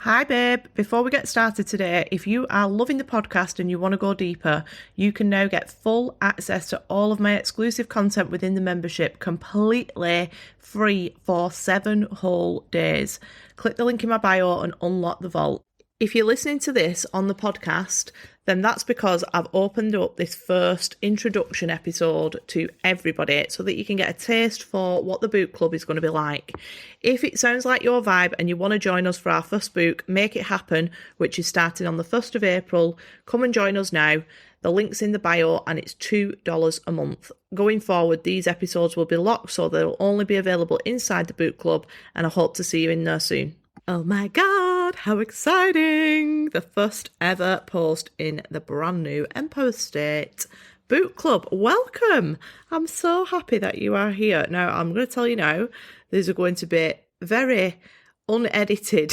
Hi, babe. Before we get started today, if you are loving the podcast and you want to go deeper, you can now get full access to all of my exclusive content within the membership completely free for 7 whole days. Click the link in my bio and unlock the vault. If you're listening to this on the podcast, then that's because I've opened up this first introduction episode to everybody so that you can get a taste for what the book club is going to be like. If it sounds like your vibe and you want to join us for our first book, Make It Happen, which is starting on the 1st of April, come and join us now. The link's in the bio and it's $2 a month. Going forward, these episodes will be locked, so they'll only be available inside the book club, and I hope to see you in there soon. Oh my God, how exciting! The first ever post in the brand new Empire State Book Club. Welcome! I'm so happy that you are here. Now, I'm going to tell you now, these are going to be very unedited.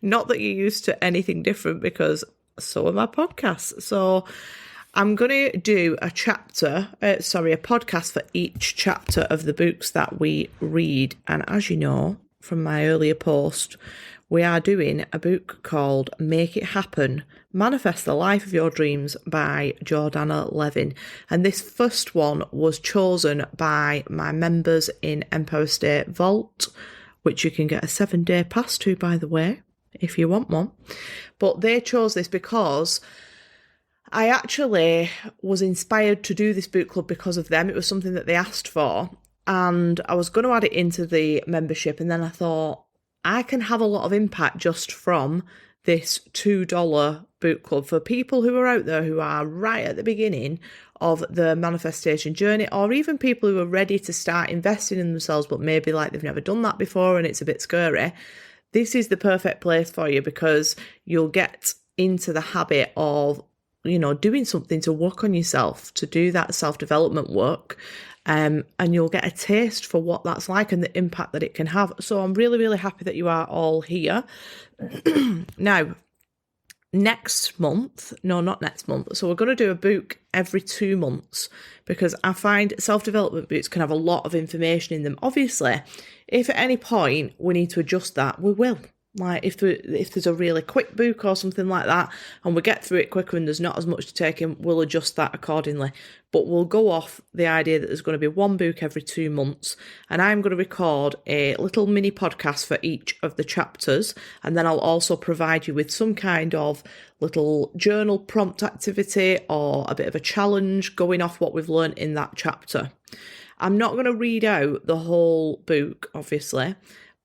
Not that you're used to anything different, because so are my podcasts. So I'm going to do a podcast for each chapter of the books that we read. And as you know, from my earlier post, we are doing a book called Make It Happen, Manifest the Life of Your Dreams by Jordana Levin. And this first one was chosen by my members in Empire State Vault, which you can get a 7-day pass to, by the way, if you want one. But they chose this because I actually was inspired to do this book club because of them. It was something that they asked for. And I was going to add it into the membership, and then I thought, I can have a lot of impact just from this $2 book club for people who are out there who are right at the beginning of the manifestation journey, or even people who are ready to start investing in themselves, but maybe like they've never done that before and it's a bit scary. This is the perfect place for you, because you'll get into the habit of, doing something to work on yourself, to do that self-development work. And you'll get a taste for what that's like and the impact that it can have. So I'm really, really happy that you are all here. Now, not next month. So we're going to do a book every 2 months, because I find self-development books can have a lot of information in them. Obviously, if at any point we need to adjust that, we will. Like if there's a really quick book or something like that, and we get through it quicker and there's not as much to take in, we'll adjust that accordingly. But we'll go off the idea that there's going to be one book every 2 months, and I'm going to record a little mini podcast for each of the chapters, and then I'll also provide you with some kind of little journal prompt activity or a bit of a challenge going off what we've learned in that chapter. I'm not going to read out the whole book, obviously.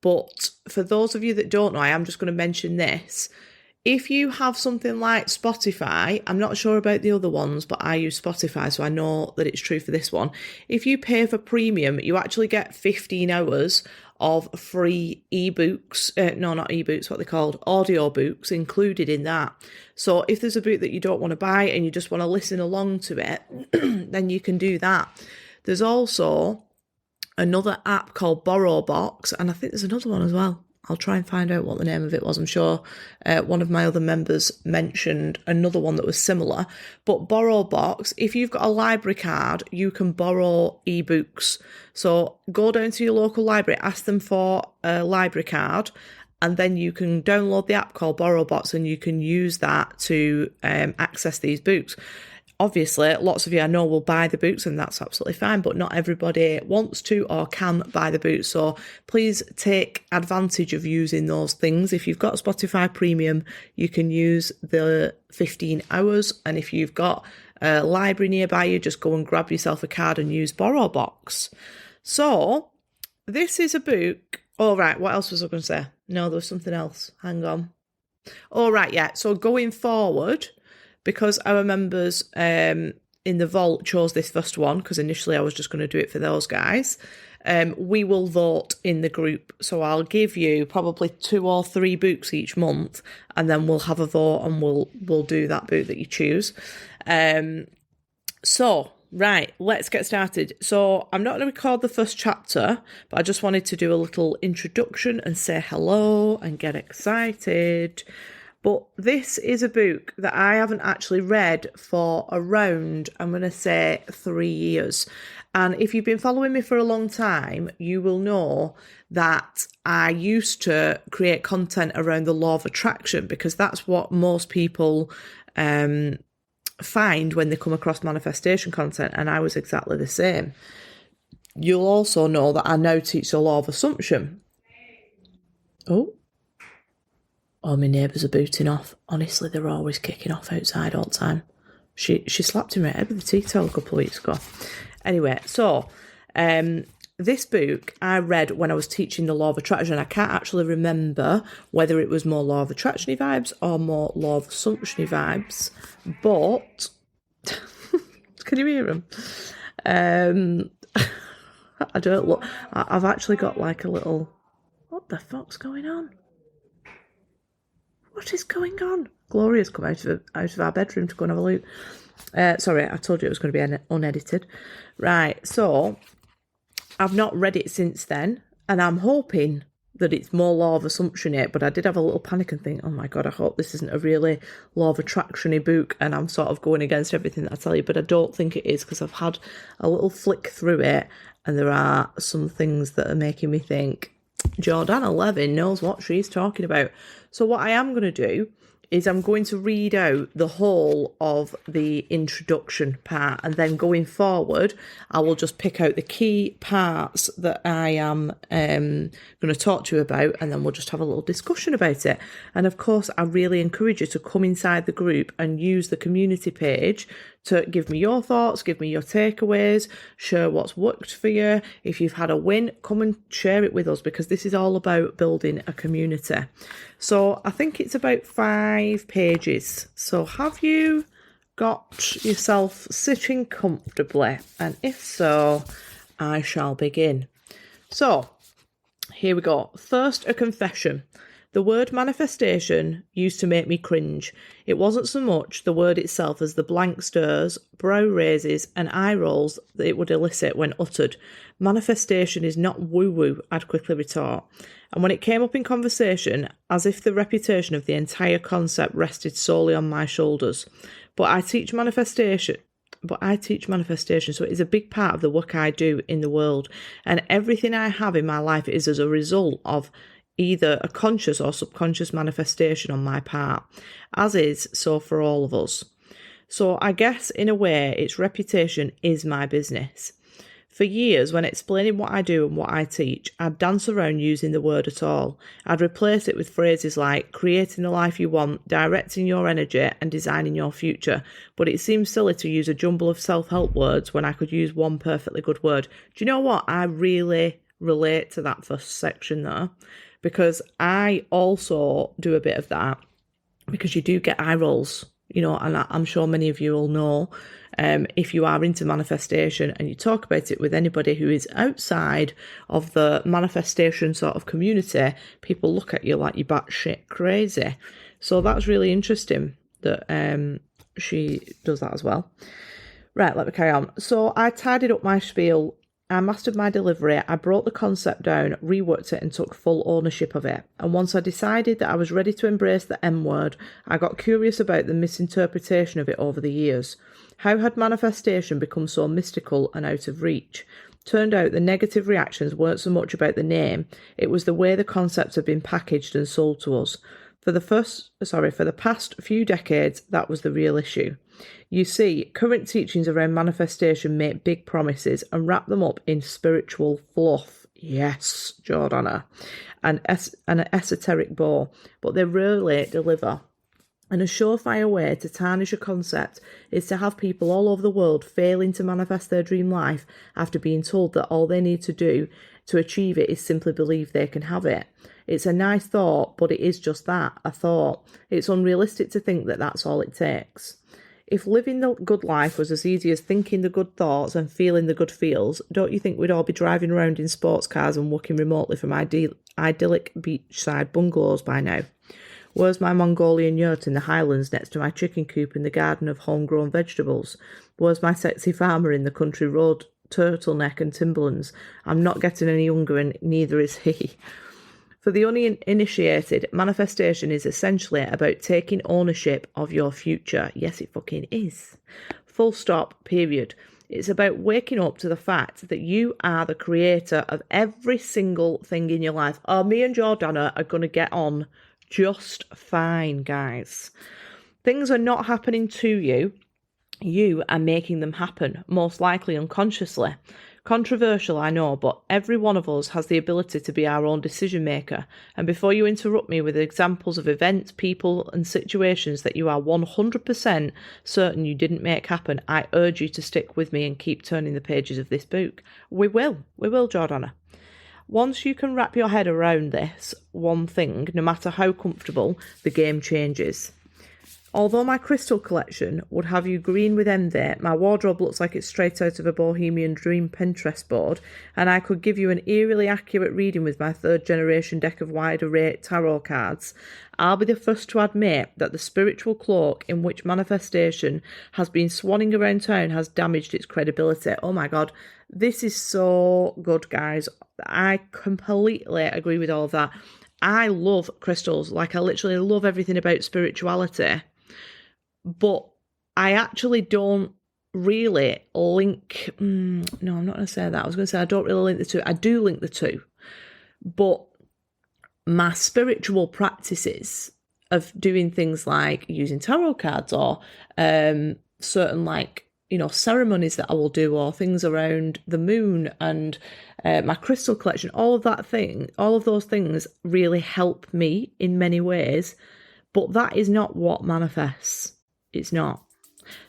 But for those of you that don't know, I am just going to mention this. If you have something like Spotify, I'm not sure about the other ones, but I use Spotify, so I know that it's true for this one. If you pay for premium, you actually get 15 hours of free ebooks. Not ebooks, what they're called, audio books included in that. So if there's a book that you don't want to buy and you just want to listen along to it, then you can do that. There's also another app called BorrowBox, and I think there's another one as well. I'll try and find out what the name of it was. I'm sure one of my other members mentioned another one that was similar. But BorrowBox, if you've got a library card, you can borrow ebooks. So go down to your local library, ask them for a library card, and then you can download the app called BorrowBox, and you can use that to access these books. Obviously, lots of you I know will buy the books, and that's absolutely fine, but not everybody wants to or can buy the books. So please take advantage of using those things. If you've got Spotify Premium, you can use the 15 hours. And if you've got a library nearby you, just go and grab yourself a card and use BorrowBox. So this is a book. Oh, right. What else was I going to say? No, there was something else. Hang on. Oh, right. Yeah. So going forward, because our members in the vault chose this first one, because initially I was just going to do it for those guys, we will vote in the group. So I'll give you probably 2 or 3 books each month, and then we'll have a vote and we'll do that book that you choose. So, right, let's get started. So I'm not going to record the first chapter, but I just wanted to do a little introduction and say hello and get excited. But this is a book that I haven't actually read for around, I'm going to say, 3 years. And if you've been following me for a long time, you will know that I used to create content around the law of attraction, because that's what most people find when they come across manifestation content, and I was exactly the same. You'll also know that I now teach the law of assumption. Oh, my neighbours are booting off. Honestly, they're always kicking off outside all the time. She slapped him right head with a tea towel a couple of weeks ago. Anyway, so this book I read when I was teaching the law of attraction. I can't actually remember whether it was more law of attraction-y vibes or more law of assumption-y vibes, but can you hear them? I don't look. I've actually got like a little. What the fuck's going on? What is going on? Gloria's come out of our bedroom to go and have a look. Sorry, I told you it was going to be unedited. Right, so I've not read it since then, and I'm hoping that it's more law of assumption yet, but I did have a little panic and think, oh my God, I hope this isn't a really law of attraction-y book and I'm sort of going against everything that I tell you, but I don't think it is, because I've had a little flick through it and there are some things that are making me think, Jordana Levin knows what she's talking about. So what I am going to do is I'm going to read out the whole of the introduction part, and then going forward, I will just pick out the key parts that I am going to talk to you about, and then we'll just have a little discussion about it. And of course, I really encourage you to come inside the group and use the community page to give me your thoughts, give me your takeaways, share what's worked for you. If you've had a win, come and share it with us, because this is all about building a community. So I think it's about 5 pages. So have you got yourself sitting comfortably? And if so, I shall begin. So here we go. First, a confession. The word manifestation used to make me cringe. It wasn't so much the word itself as the blank stares, brow raises and eye rolls that it would elicit when uttered. Manifestation is not woo-woo, I'd quickly retort. And when it came up in conversation, as if the reputation of the entire concept rested solely on my shoulders. But I teach manifestation, so it is a big part of the work I do in the world. And everything I have in my life is as a result of either a conscious or subconscious manifestation on my part, as is so for all of us. So I guess in a way, its reputation is my business. For years, when explaining what I do and what I teach, I'd dance around using the word at all. I'd replace it with phrases like creating the life you want, directing your energy and designing your future. But it seems silly to use a jumble of self-help words when I could use one perfectly good word. Do you know what? I really relate to that first section there, because I also do a bit of that, because you do get eye rolls, you know, and I'm sure many of you will know, if you are into manifestation and you talk about it with anybody who is outside of the manifestation sort of community, people look at you like you're batshit crazy. So that's really interesting that she does that as well. Right, let me carry on. So I tidied up my spiel, I mastered my delivery, I brought the concept down, reworked it and took full ownership of it. And once I decided that I was ready to embrace the M word, I got curious about the misinterpretation of it over the years. How had manifestation become so mystical and out of reach? Turned out the negative reactions weren't so much about the name, it was the way the concept had been packaged and sold to us. For the past few decades, that was the real issue. You see, current teachings around manifestation make big promises and wrap them up in spiritual fluff. Yes, Jordana. And an esoteric bow, but they rarely deliver. And a surefire way to tarnish a concept is to have people all over the world failing to manifest their dream life after being told that all they need to do to achieve it is simply believe they can have it. It's a nice thought, but it is just that, a thought. It's unrealistic to think that that's all it takes. If living the good life was as easy as thinking the good thoughts and feeling the good feels, don't you think we'd all be driving around in sports cars and working remotely from idyllic beachside bungalows by now? Where's my Mongolian yurt in the Highlands next to my chicken coop in the garden of homegrown vegetables? Where's my sexy farmer in the country road, turtleneck and Timberlands? I'm not getting any younger and neither is he. For the uninitiated, manifestation is essentially about taking ownership of your future. Yes, it fucking is. Full stop, period. It's about waking up to the fact that you are the creator of every single thing in your life. Oh, me and Jordana are going to get on just fine, guys. Things are not happening to you. You are making them happen, most likely unconsciously. Controversial, I know, but every one of us has the ability to be our own decision maker. And before you interrupt me with examples of events, people, and situations that you are 100% certain you didn't make happen, I urge you to stick with me and keep turning the pages of this book. We will, Jordana. Once you can wrap your head around this one thing, no matter how comfortable, the game changes. Although my crystal collection would have you green with envy, my wardrobe looks like it's straight out of a Bohemian Dream Pinterest board, and I could give you an eerily accurate reading with my third generation deck of wide array tarot cards, I'll be the first to admit that the spiritual cloak in which manifestation has been swanning around town has damaged its credibility. Oh my God, this is so good, guys. I completely agree with all of that. I love crystals, like I literally love everything about spirituality. But I actually don't really link... no, I'm not going to say that. I was going to say I don't really link the two. I do link the two. But my spiritual practices of doing things like using tarot cards or certain ceremonies that I will do, or things around the moon and my crystal collection, all of those things really help me in many ways. But that is not what manifests. It's not.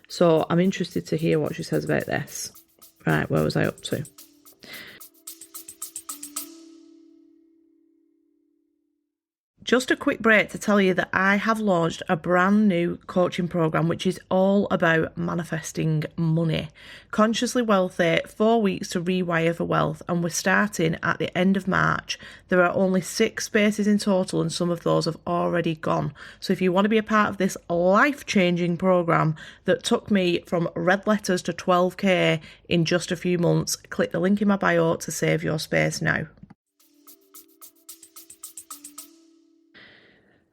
So I'm interested to hear what she says about this. Right, where was I up to? Just a quick break to tell you that I have launched a brand new coaching program, which is all about manifesting money. Consciously Wealthy, 4 weeks to rewire for wealth, and we're starting at the end of March. There are only 6 spaces in total, and some of those have already gone. So if you want to be a part of this life-changing program that took me from red letters to 12k in just a few months, click the link in my bio to save your space now.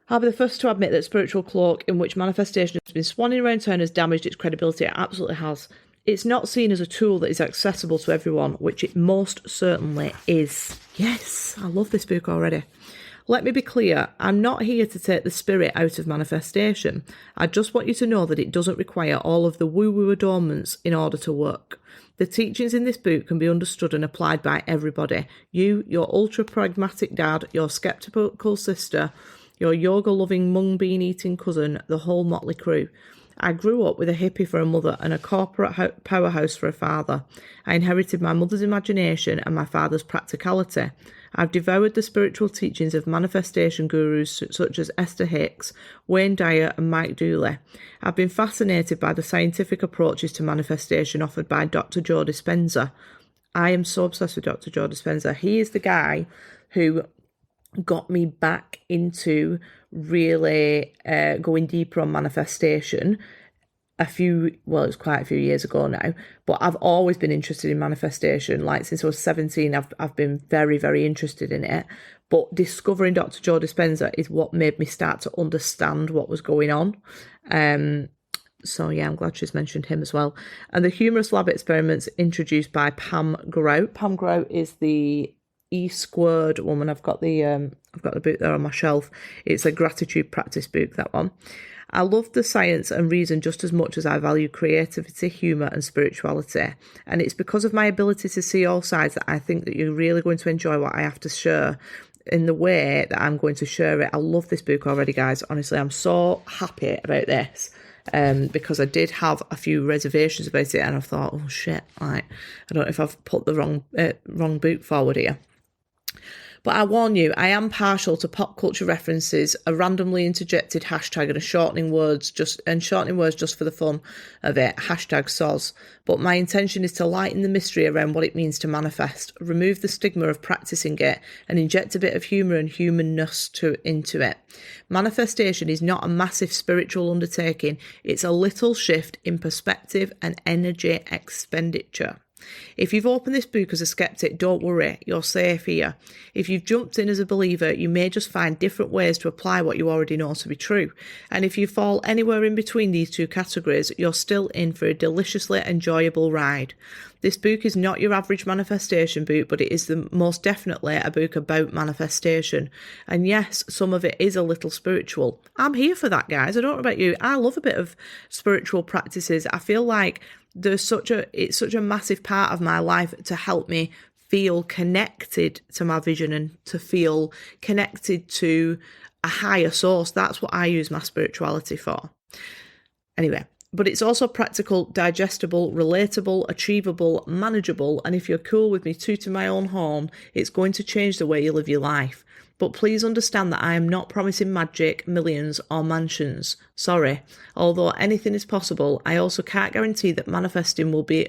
I'll be the first to admit that spiritual cloak in which manifestation has been swanning around town has damaged its credibility. It absolutely has. It's not seen as a tool that is accessible to everyone, which it most certainly is. Yes, I love this book already. Let me be clear, I'm not here to take the spirit out of manifestation. I just want you to know that it doesn't require all of the woo-woo adornments in order to work. The teachings in this book can be understood and applied by everybody. You, your ultra-pragmatic dad, your sceptical sister, your yoga-loving mung bean-eating cousin, the whole motley crew. I grew up with a hippie for a mother and a corporate powerhouse for a father. I inherited my mother's imagination and my father's practicality. I've devoured the spiritual teachings of manifestation gurus such as Esther Hicks, Wayne Dyer and Mike Dooley. I've been fascinated by the scientific approaches to manifestation offered by Dr. Joe Dispenza. I am so obsessed with Dr. Joe Dispenza. He is the guy who got me back into really going deeper on manifestation it's quite a few years ago now, but I've always been interested in manifestation. Like since I was 17, I've been very, very interested in it. But discovering Dr. Joe Dispenza is what made me start to understand what was going on. So yeah, I'm glad she's mentioned him as well. And the humorous lab experiments introduced by Pam Grout. Pam Grout is the E-squared woman. I've got the book there on my shelf. It's a gratitude practice book, that one. I love the science and reason just as much as I value creativity, humour and spirituality. And it's because of my ability to see all sides that I think that you're really going to enjoy what I have to share in the way that I'm going to share it. I love this book already, guys. Honestly, I'm so happy about this. Because I did have a few reservations about it, and I thought, oh shit, like I don't know if I've put the wrong book forward here. But I warn you, I am partial to pop culture references, a randomly interjected hashtag, and shortening words just for the fun of it. Hashtag soz. But my intention is to lighten the mystery around what it means to manifest, remove the stigma of practicing it, and inject a bit of humour and humanness into it. Manifestation is not a massive spiritual undertaking. It's a little shift in perspective and energy expenditure. If you've opened this book as a skeptic, don't worry, you're safe here. If you've jumped in as a believer, you may just find different ways to apply what you already know to be true. And if you fall anywhere in between these two categories, you're still in for a deliciously enjoyable ride. This book is not your average manifestation book, but it is most definitely a book about manifestation. And yes, some of it is a little spiritual. I'm here for that, guys. I don't know about you. I love a bit of spiritual practices. I feel like it's such a massive part of my life to help me feel connected to my vision and to feel connected to a higher source. That's what I use my spirituality for. Anyway. But it's also practical, digestible, relatable, achievable, manageable, and if you're cool with me tooting my own horn, it's going to change the way you live your life. But please understand that I am not promising magic, millions, or mansions. Sorry. Although anything is possible, I also can't guarantee that manifesting will be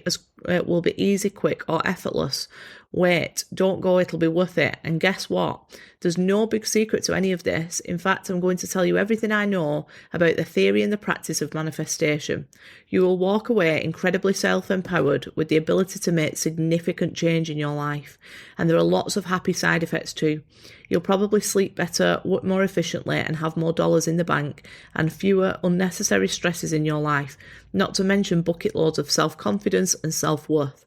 easy, quick, or effortless. Wait, don't go, it'll be worth it. And guess what? There's no big secret to any of this. In fact, I'm going to tell you everything I know about the theory and the practice of manifestation. You will walk away incredibly self-empowered with the ability to make significant change in your life. And there are lots of happy side effects too. You'll probably sleep better, work more efficiently, and have more dollars in the bank, and fewer unnecessary stresses in your life, not to mention bucket loads of self-confidence and self-worth.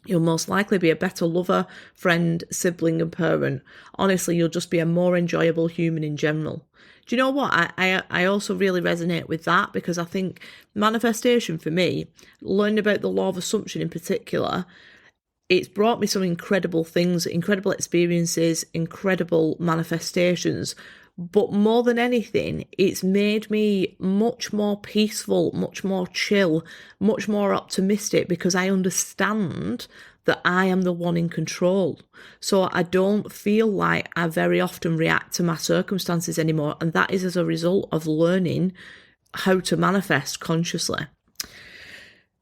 You'll most likely be a better lover, friend, sibling, and parent. Honestly, you'll just be a more enjoyable human in general. Do you know what? I also really resonate with that, because I think manifestation for me, learning about the law of assumption in particular, it's brought me some incredible things, incredible experiences, incredible manifestations. But more than anything, it's made me much more peaceful, much more chill, much more optimistic, because I understand that I am the one in control. So I don't feel like I very often react to my circumstances anymore. And that is as a result of learning how to manifest consciously.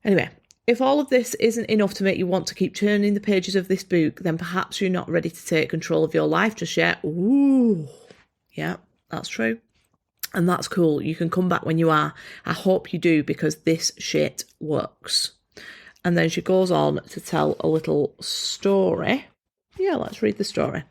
Anyway, if all of this isn't enough to make you want to keep turning the pages of this book, then perhaps you're not ready to take control of your life just yet. Ooh. Yeah, that's true. And that's cool. You can come back when you are. I hope you do, because this shit works. And then she goes on to tell a little story. Yeah, let's read the story.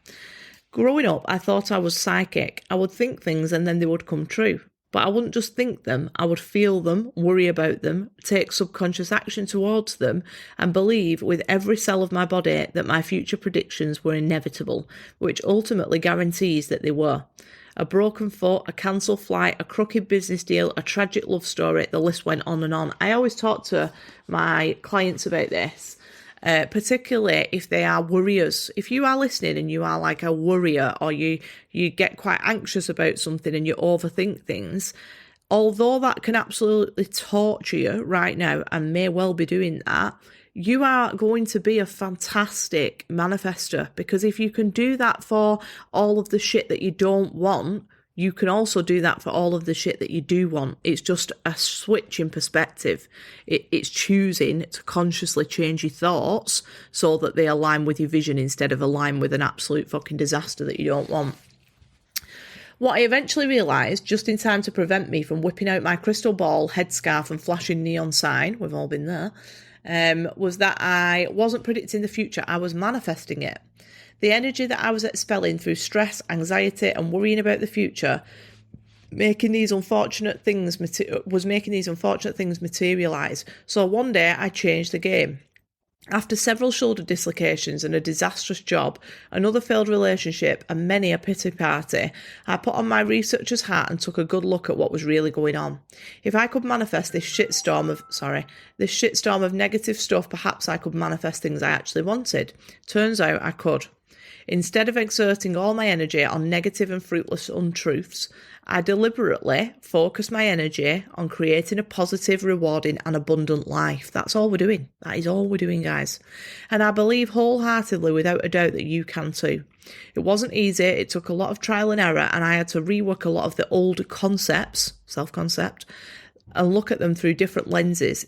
Growing up, I thought I was psychic. I would think things and then they would come true. But I wouldn't just think them. I would feel them, worry about them, take subconscious action towards them, and believe with every cell of my body that my future predictions were inevitable, which ultimately guarantees that they were. A broken foot, a cancelled flight, a crooked business deal, a tragic love story, the list went on and on. I always talk to my clients about this, particularly if they are worriers. If you are listening and you are like a worrier, or you get quite anxious about something and you overthink things, although that can absolutely torture you right now and may well be doing that, you are going to be a fantastic manifester, because if you can do that for all of the shit that you don't want, you can also do that for all of the shit that you do want. It's just a switch in perspective. It's choosing to consciously change your thoughts so that they align with your vision instead of align with an absolute fucking disaster that you don't want. What I eventually realised, just in time to prevent me from whipping out my crystal ball, headscarf and flashing neon sign, we've all been there, was that I wasn't predicting the future, I was manifesting it. The energy that I was expelling through stress, anxiety and worrying about the future was making these unfortunate things materialise. So one day I changed the game. After several shoulder dislocations and a disastrous job, another failed relationship and many a pity party, I put on my researcher's hat and took a good look at what was really going on. If I could manifest this shitstorm of negative stuff, perhaps I could manifest things I actually wanted. Turns out I could. Instead of exerting all my energy on negative and fruitless untruths, I deliberately focus my energy on creating a positive, rewarding and abundant life. That's all we're doing. That is all we're doing, guys. And I believe wholeheartedly, without a doubt, that you can too. It wasn't easy. It took a lot of trial and error, and I had to rework a lot of the old concepts, self-concept, and look at them through different lenses.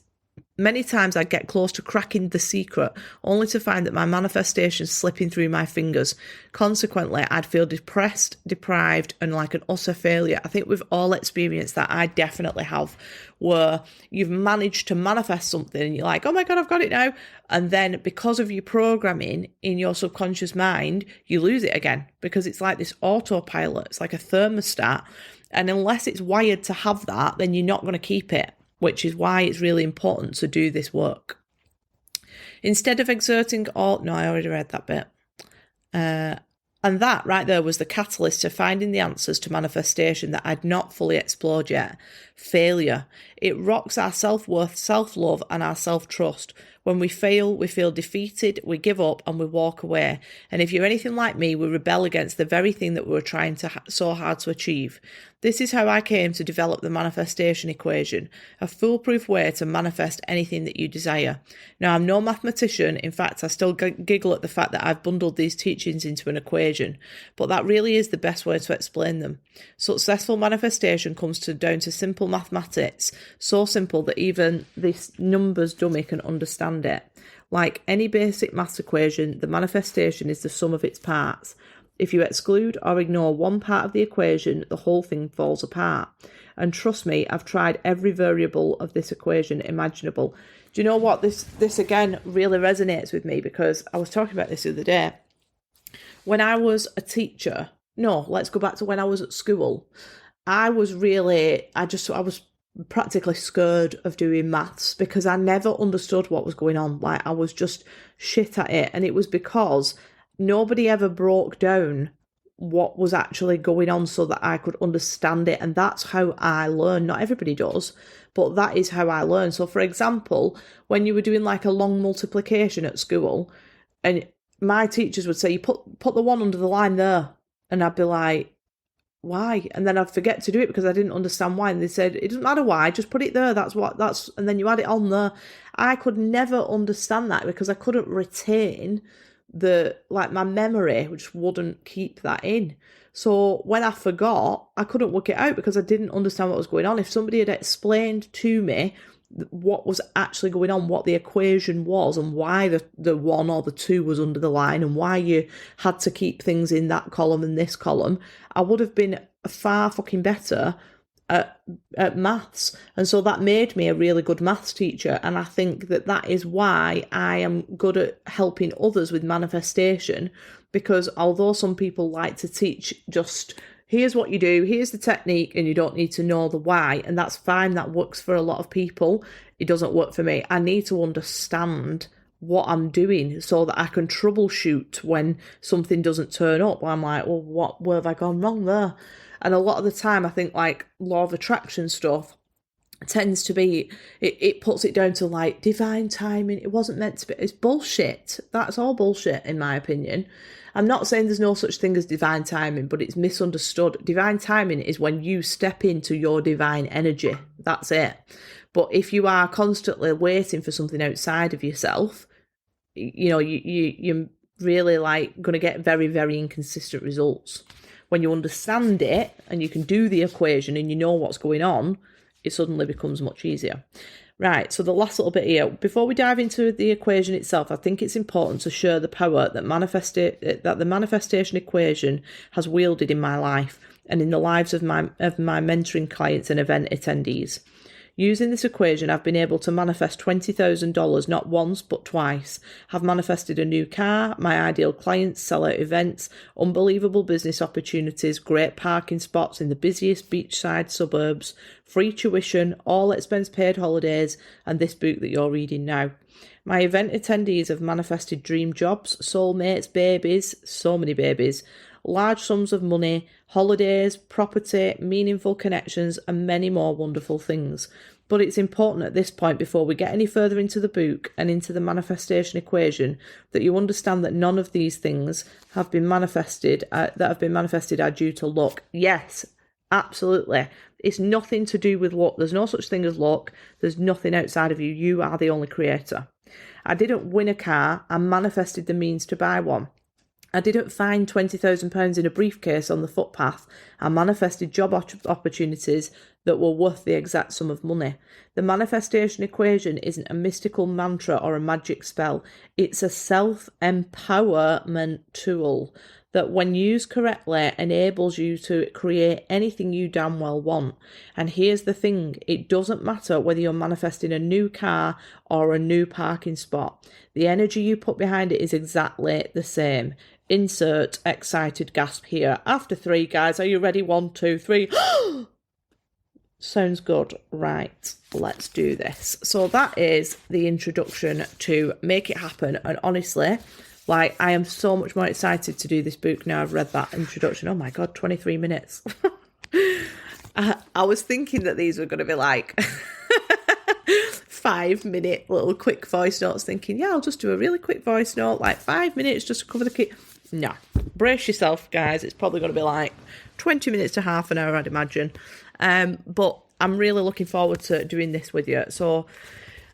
Many times I'd get close to cracking the secret, only to find that my manifestation's slipping through my fingers. Consequently, I'd feel depressed, deprived, and like an utter failure. I think we've all experienced that. I definitely have, where you've managed to manifest something and you're like, oh my God, I've got it now. And then because of your programming in your subconscious mind, you lose it again, because it's like this autopilot. It's like a thermostat. And unless it's wired to have that, then you're not going to keep it, which is why it's really important to do this work. Instead of exerting all... No, I already read that bit. And that right there was the catalyst to finding the answers to manifestation that I'd not fully explored yet. Failure. It rocks our self-worth, self-love, and our self-trust. When we fail, we feel defeated, we give up, and we walk away. And if you're anything like me, we rebel against the very thing that we were trying so hard to achieve. This is how I came to develop the manifestation equation, a foolproof way to manifest anything that you desire. Now, I'm no mathematician. In fact, I still giggle at the fact that I've bundled these teachings into an equation, but that really is the best way to explain them. Successful manifestation comes down to simple mathematics, so simple that even this numbers dummy can understand it. Like any basic maths equation, the manifestation is the sum of its parts. If you exclude or ignore one part of the equation, the whole thing falls apart. And trust me, I've tried every variable of this equation imaginable. Do you know what? This again really resonates with me, because I was talking about this the other day. When I was a teacher, no, let's go back to when I was at school. I was practically scared of doing maths, because I never understood what was going on. Like, I was just shit at it. And it was because nobody ever broke down what was actually going on so that I could understand it. And that's how I learn. Not everybody does, but that is how I learn. So for example, when you were doing like a long multiplication at school, and my teachers would say, you put the one under the line there. And I'd be like, why? And then I'd forget to do it because I didn't understand why. And they said, it doesn't matter why, just put it there. And then you add it on there. I could never understand that because I couldn't retain my memory, which wouldn't keep that in. So when I forgot, I couldn't work it out because I didn't understand what was going on. If somebody had explained to me what was actually going on, what the equation was, and why the 1 or the 2 was under the line, and why you had to keep things in that column and this column, I would have been far fucking better at maths. And so that made me a really good maths teacher. And I think that is why I am good at helping others with manifestation, because although some people like to teach just, here's what you do, here's the technique, and you don't need to know the why, and that's fine, that works for a lot of people, it doesn't work for me. I need to understand what I'm doing so that I can troubleshoot when something doesn't turn up. I'm like, well, where have I gone wrong there? And a lot of the time, I think like law of attraction stuff tends to be, it puts it down to like divine timing. It wasn't meant to be. It's bullshit. That's all bullshit, in my opinion. I'm not saying there's no such thing as divine timing, but it's misunderstood. Divine timing is when you step into your divine energy. That's it. But if you are constantly waiting for something outside of yourself, you're really like going to get very, very inconsistent results. When you understand it and you can do the equation and you know what's going on, it suddenly becomes much easier. Right, so the last little bit here. Before we dive into the equation itself, I think it's important to share the power that the manifestation equation has wielded in my life and in the lives of my mentoring clients and event attendees. Using this equation, I've been able to manifest $20,000 not once but twice. I've manifested a new car, my ideal clients, sellout events, unbelievable business opportunities, great parking spots in the busiest beachside suburbs, free tuition, all expense paid holidays, and this book that you're reading now. My event attendees have manifested dream jobs, soulmates, babies, so many babies, large sums of money, holidays, property, meaningful connections, and many more wonderful things. But it's important at this point, before we get any further into the book and into the manifestation equation, that you understand that none of these things have been manifested, are due to luck. Yes, absolutely. It's nothing to do with luck. There's no such thing as luck. There's nothing outside of you. You are the only creator. I didn't win a car. I manifested the means to buy one. I didn't find £20,000 in a briefcase on the footpath. I manifested job opportunities that were worth the exact sum of money. The manifestation equation isn't a mystical mantra or a magic spell. It's a self-empowerment tool that, when used correctly, enables you to create anything you damn well want. And here's the thing, it doesn't matter whether you're manifesting a new car or a new parking spot. The energy you put behind it is exactly the same. Insert excited gasp here. After 3, guys, are you ready? 1, 2, 3. Sounds good. Right, let's do this. So that is the introduction to Make It Happen. And honestly, like, I am so much more excited to do this book now I've read that introduction. Oh my God, 23 minutes. I was thinking that these were going to be like 5-minute little quick voice notes, thinking, yeah, I'll just do a really quick voice note, like 5 minutes just to cover the key. No, brace yourself, guys. It's probably going to be like 20 minutes to half an hour, I'd imagine. But I'm really looking forward to doing this with you. So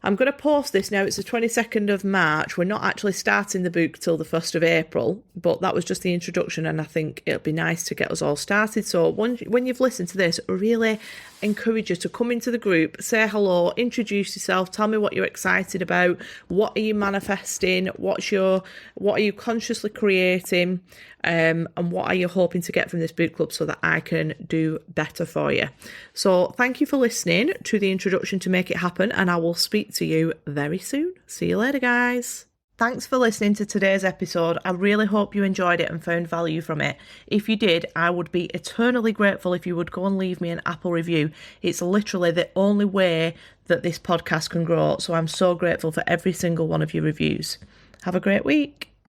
I'm going to post this now. It's the 22nd of March. We're not actually starting the book till the 1st of April, but that was just the introduction, and I think it'll be nice to get us all started. So when you've listened to this, I really encourage you to come into the group, say hello, introduce yourself, tell me what you're excited about, what are you manifesting, what are you consciously creating, and what are you hoping to get from this book club so that I can do better for you. So thank you for listening to the introduction to Make It Happen, and I will speak to you very soon. See you later, guys. Thanks for listening to today's episode. I really hope you enjoyed it and found value from it. If you did, I would be eternally grateful if you would go and leave me an Apple review. It's literally the only way that this podcast can grow, so I'm so grateful for every single one of your reviews. Have a great week.